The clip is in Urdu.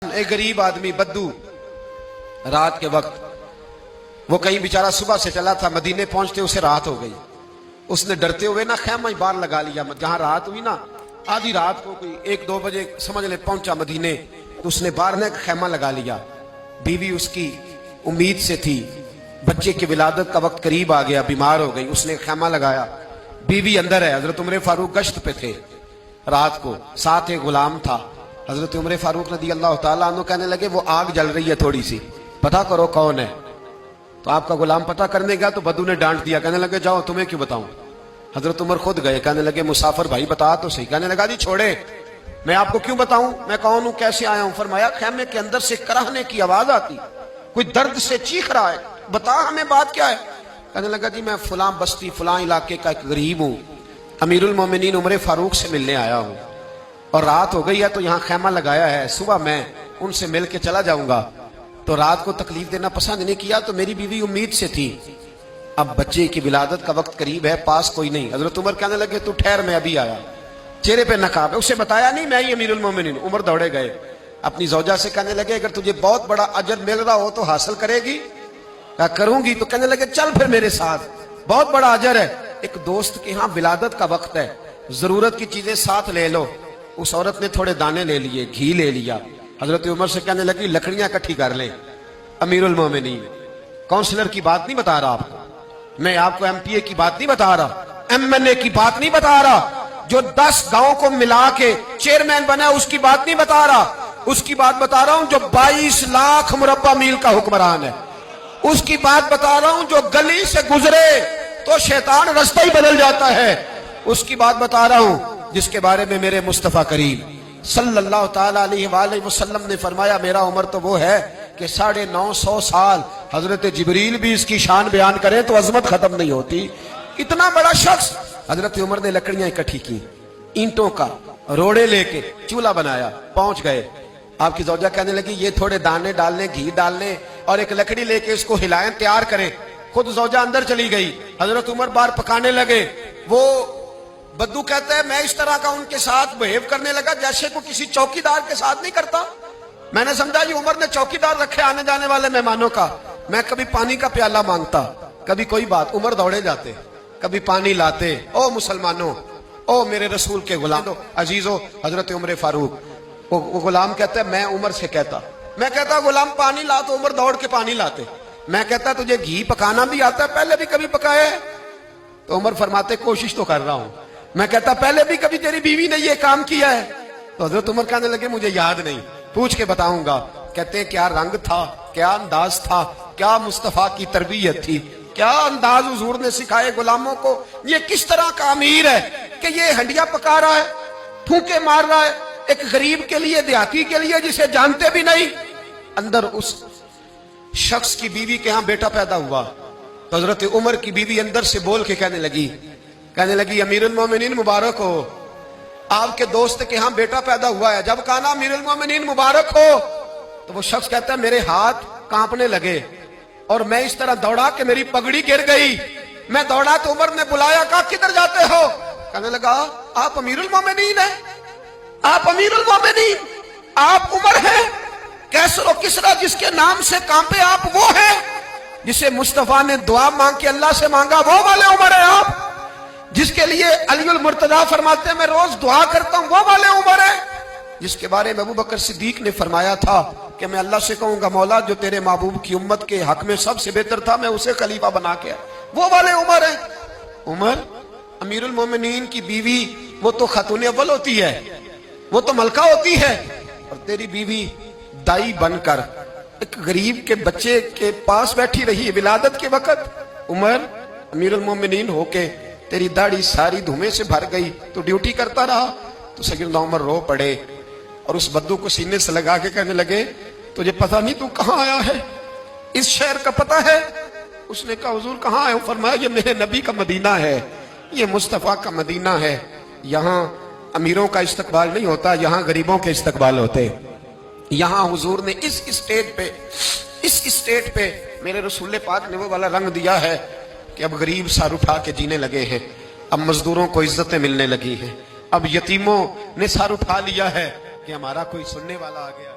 ایک غریب آدمی بدو رات کے وقت وہ کہیں بیچارہ صبح سے چلا تھا، مدینے پہنچتے اسے رات ہو گئی. اس نے ڈرتے ہوئے نا خیمہ باہر لگا لیا. جہاں رات ہوئی نا آدھی رات کو کوئی 1-2 بجے سمجھ لے پہنچا مدینے، تو اس نے باہر نے خیمہ لگا لیا. بیوی اس کی امید سے تھی، بچے کی ولادت کا وقت قریب آ گیا، بیمار ہو گئی. اس نے خیمہ لگایا، بیوی اندر ہے. حضرت عمر فاروق گشت پہ تھے رات کو، ساتھ ایک غلام تھا. حضرت عمر فاروق رضی اللہ تعالیٰ عنہ کہنے لگے وہ آگ جل رہی ہے تھوڑی سی، پتہ کرو کون ہے. تو آپ کا غلام پتہ کرنے گیا تو بدو نے ڈانٹ دیا، کہنے لگے جاؤ تمہیں کیوں بتاؤں. حضرت عمر خود گئے، کہنے لگے مسافر بھائی بتا تو صحیح. کہنے لگا جی چھوڑے، میں آپ کو کیوں بتاؤں میں کون ہوں کیسے آیا ہوں. فرمایا خیمے کے اندر سے کراہنے کی آواز آتی، کوئی درد سے چیخ رہا ہے، بتا ہمیں بات کیا ہے. کہنے لگا جی میں فلاں بستی فلاں علاقے کا ایک غریب ہوں، امیر المومنین عمر فاروق سے ملنے آیا ہوں، اور رات ہو گئی ہے تو یہاں خیمہ لگایا ہے، صبح میں ان سے مل کے چلا جاؤں گا. تو رات کو تکلیف دینا پسند نہیں کیا، تو میری بیوی امید سے تھی، اب بچے کی ولادت کا وقت قریب ہے، پاس کوئی نہیں. حضرت عمر کہنے لگے تو ٹھہر میں ابھی آیا. چہرے پہ نقاب ہے، اسے بتایا نہیں میں ہی امیر المومنین. عمر دوڑے گئے، اپنی زوجہ سے کہنے لگے اگر تجھے بہت بڑا اجر مل رہا ہو تو حاصل کرے گی. کہا کروں گی. تو کہنے لگے چل پھر میرے ساتھ، بہت بڑا اجر ہے. ایک دوست کے ہاں ولادت کا وقت ہے، ضرورت کی چیزیں ساتھ لے لو. اس عورت نے تھوڑے دانے لے لیے، گھی لے لیا. حضرت عمر سے کہنے لگی لکڑیاں اکٹھی کر لیں. امیر المومنین کونسلر کی بات نہیں بتا رہا آپ کو، میں آپ کو ایم پی اے کی بات نہیں بتا رہا، ایم این اے کی بات نہیں بتا رہا، جو 10 گاؤں کو ملا کے چیئرمین بنا اس کی بات نہیں بتا رہا، اس کی بات بتا رہا ہوں جو 22 لاکھ مربع میل کا حکمران ہے. اس کی بات بتا رہا ہوں جو گلی سے گزرے تو شیطان رستہ ہی بدل جاتا ہے. اس کی بات بتا رہا ہوں جس کے بارے میں میرے مصطفیٰ کریم صلی اللہ تعالیٰ علیہ وآلہ وسلم نے فرمایا میرا عمر تو وہ ہے کہ 950 سال حضرت جبریل بھی اس کی شان بیان کریں تو عظمت ختم نہیں ہوتی. اتنا بڑا شخص. حضرت عمر نے لکڑیاں اکٹھی کی، اینٹوں کا روڑے لے کے چولہا بنایا، پہنچ گئے. آپ کی زوجہ کہنے لگی یہ تھوڑے دانے ڈالنے، گھی ڈالنے اور ایک لکڑی لے کے اس کو ہلائیں، تیار کریں. خود زوجہ اندر چلی گئی، حضرت عمر باہر پکانے لگے. وہ بدو کہتا ہے میں اس طرح کا ان کے ساتھ بہیو کرنے لگا جیسے کو کسی چوکیدار کے ساتھ نہیں کرتا. میں نے سمجھا جی عمر نے چوکیدار رکھے آنے جانے والے مہمانوں کا. میں کبھی پانی کا پیالہ مانگتا، کبھی کوئی بات، عمر دوڑے جاتے، کبھی پانی لاتے. او مسلمانوں، او میرے رسول کے غلام عزیزو، حضرت عمر فاروق. وہ غلام کہتا ہے میں عمر سے کہتا، میں کہتا غلام پانی لا تو عمر دوڑ کے پانی لاتے. میں کہتا تجھے گھی پکانا بھی آتا ہے، پہلے بھی کبھی پکایا ہے؟ تو عمر فرماتے کوشش تو کر رہا ہوں. میں کہتا پہلے بھی کبھی تیری بیوی نے یہ کام کیا ہے؟ تو حضرت عمر کہنے لگے مجھے یاد نہیں، پوچھ کے بتاؤں گا. کہتے کیا رنگ تھا، کیا انداز تھا، کیا مصطفیٰ کی تربیت تھی، کیا انداز حضور نے سکھائے غلاموں کو. یہ کس طرح کا امیر ہے کہ یہ ہنڈیا پکا رہا ہے، پھونکے مار رہا ہے ایک غریب کے لیے، دیہاتی کے لیے جسے جانتے بھی نہیں. اندر اس شخص کی بیوی کے ہاں بیٹا پیدا ہوا تو حضرت عمر کی بیوی اندر سے بول کے کہنے لگی امیر المومنین مبارک ہو، آپ کے دوست کے ہاں بیٹا پیدا ہوا ہے. جب کہا نا امیر المومنین مبارک ہو تو وہ شخص کہتا ہے میرے ہاتھ کانپنے لگے اور میں اس طرح دوڑا کہ میری پگڑی گر گئی. میں دوڑا تو عمر نے بلایا، کہا کدھر جاتے ہو؟ کہنے لگا آپ امیر المومنین ہیں، آپ امیر المومنین، آپ عمر ہیں. کیسر و کسرا جس کے نام سے کانپے آپ وہ ہیں، جسے مصطفیٰ نے دعا مانگ کے اللہ سے مانگا وہ والے عمر ہیں آپ، جس کے لیے علی المرتضیٰ فرماتے ہیں میں روز دعا کرتا ہوں وہ والے عمر ہیں، جس کے بارے میں ابوبکر صدیق نے فرمایا تھا کہ میں اللہ سے کہوں گا مولا جو تیرے محبوب کی امت کے حق میں سب سے بہتر تھا میں اسے خلیفہ بنا کے وہ والے عمر ہیں. عمر امیر المومنین کی بیوی وہ تو خاتون اول ہوتی ہے، وہ تو ملکہ ہوتی ہے، اور تیری بیوی دائی بن کر ایک غریب کے بچے کے پاس بیٹھی رہی ولادت کے وقت. عمر امیر المومنین ہو کے تیری داڑھی ساری دھومے سے بھر گئی تو ڈیوٹی کرتا رہا. تو سیدنا عمر رو پڑے اور اس بدو کو سینے سے لگا کے کہنے لگے تجھے پتہ نہیں تو کہاں آیا ہے، اس شہر کا پتہ ہے؟ اس نے کہا حضور کہاں ہے؟ فرمایا یہ میرے نبی کا مدینہ ہے، یہ مصطفیٰ کا مدینہ ہے، یہاں امیروں کا استقبال نہیں ہوتا، یہاں غریبوں کے استقبال ہوتے. یہاں حضور نے اس اسٹیٹ پہ میرے رسول پاک نے وہ والا رنگ دیا ہے کہ اب غریب سر اٹھا کے جینے لگے ہیں، اب مزدوروں کو عزتیں ملنے لگی ہیں، اب یتیموں نے سر اٹھا لیا ہے کہ ہمارا کوئی سننے والا آ گیا.